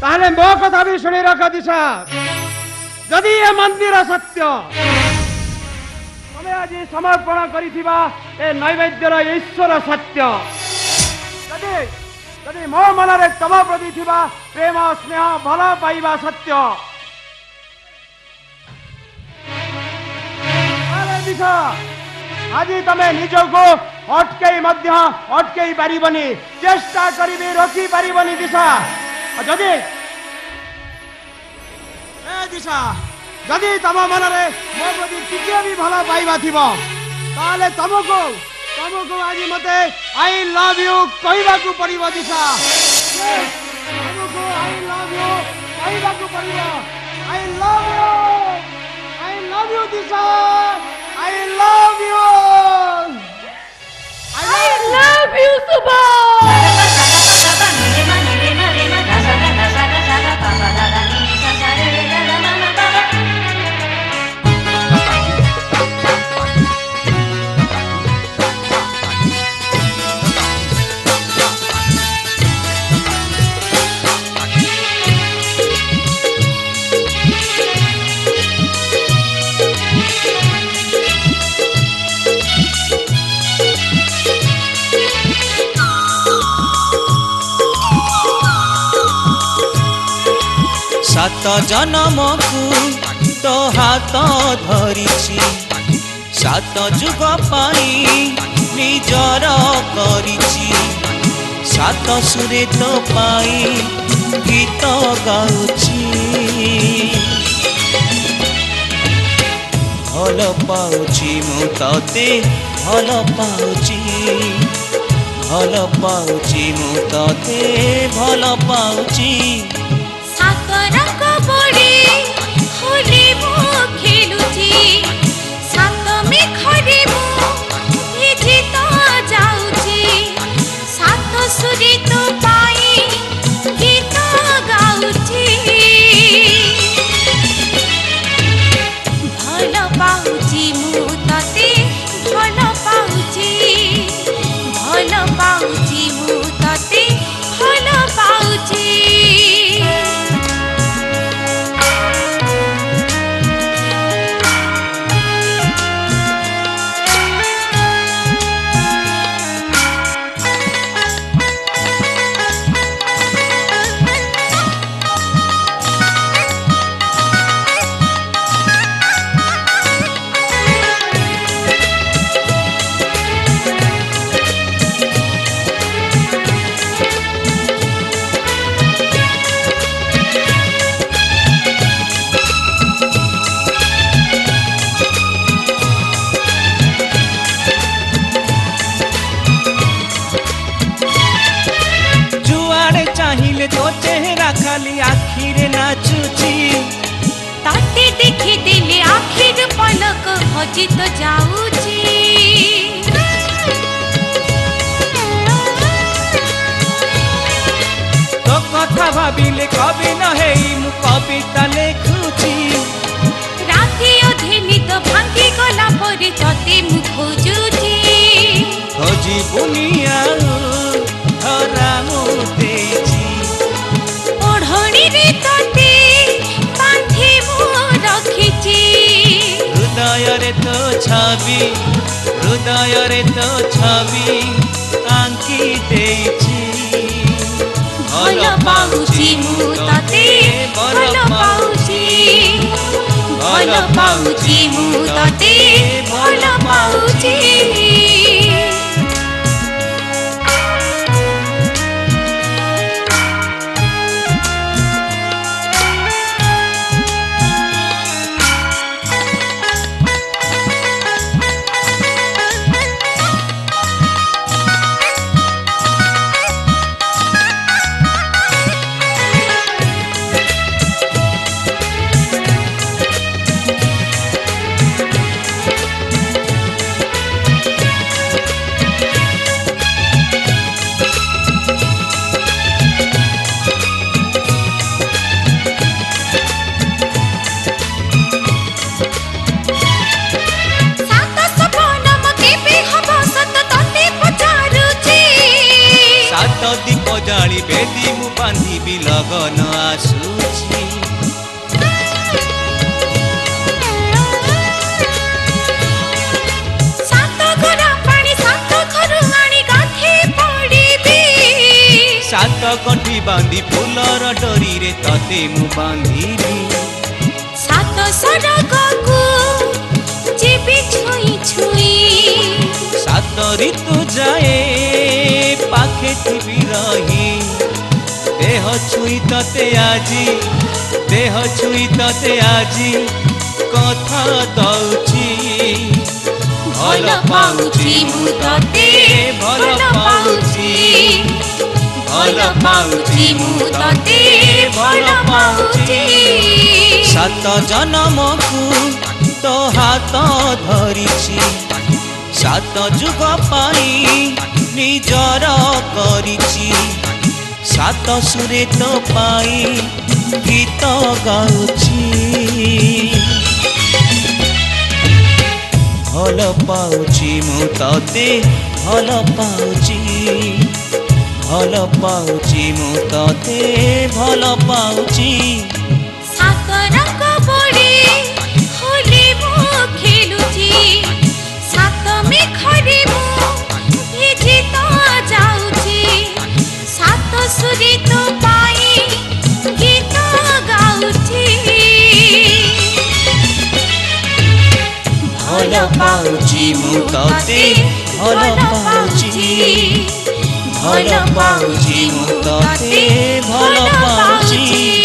ताहले मो कथा भी शुणी रख दिशा जदि ए मंदिर सत्य तमे आज समर्पण करिथिबा ए नैवेद्यर ईश्वर सत्य जदि जदि मो मनरे तम प्रति थिबा प्रेम स्नेह भल पाइबा सत्य ताहले दिशा आज तमे निजको अटकई मध्य अटकई पारिबनी चेष्टा करिबे रोकी पारिबनी दिशा जदि दिशा जदि तम मनरे मो प्रति टिके भी भल पाइबा थिबो ताले तमको तमको आज मते आई लव यू कहबाकू पड़िबो दिशा तमको आई लव यू कहबाकू पड़िबो I love you Disha I love you सात जन्मकू तो हाथ धरिछि सात जुग पाई निजर करिछि सात सुरे तो पाई गीत गाउछि भल पाउछि मु तते भल पाउछि मु तते भल पाउछि तो चेहरा खाली आखिरे नाचुची ताते देखी दिले आखिर पलक हजी तो जाऊची तो कथा भाविले कवि न हेई मु कविता लेखुची राति अधे निद भांगी गला परे जते मु खोजुची खोजी बुनिया धरा मु देची हृदय रे तो छवि आंकी देछि भल पाउछि मु तते भल पाउछि मु तते भल पाउछि ଫଗନ ଆସୁଛି। ସାତ ଗଣ୍ଠି ବାନ୍ଧି ଫୁଲର ଡୋରିରେ ତତେ ମୁଁ ବାନ୍ଧିବି। ସାତ ସରଗକୁ ଯିବି ଛୁଇଁ ଛୁଇଁ। ସାତ ଋତୁ ଯାଏ ପାଖେ ଥିବି ରହି। ଦେହ ଛୁଇଁ ତତେ ଆଜି, ଦେହ ଛୁଇଁ ତତେ ଆଜି କଥା ଦଉଛି। ଭଲ ପାଉଛି ମୁଁ ତତେ, ଭଲ ପାଉଛି, ଭଲ ପାଉଛି ମୁଁ ତତେ, ଭଲ ପାଉଛି। ସାତ ଜନମକୁ ତୋ ହାତ ଧରିଛି। ସାତ ଯୁଗ ପାଇଁ ନିଜର କରିଛି। ସାତ ସୁରେ ତୋ ପାଇଁ ଗୀତ ଗାଉଛି। ଭଲ ପାଉଛି ମୁଁ ତତେ, ଭଲ ପାଉଛି, ଭଲ ପାଉଛି ମୁଁ ତତେ, ଭଲ ପାଉଛି। ସାତ ରଙ୍ଗ ବଳି ହୋଲି ମୁଁ ଖେଳୁଛି। ସାତ ମେଘରେ ମୁଁ ଭିଜି ତ ଯାଉଛି। ସାତ ସୁରେ ତୋ ପାଇଁ ଗୀତ ଗାଉଛି। ଭଲ ପାଉଛି ମୁଁ ତତେ, ଭଲ ପାଉଛି, ଭଲ ପାଉଛି ମୁଁ ତତେ, ଭଲ ପାଉଛି।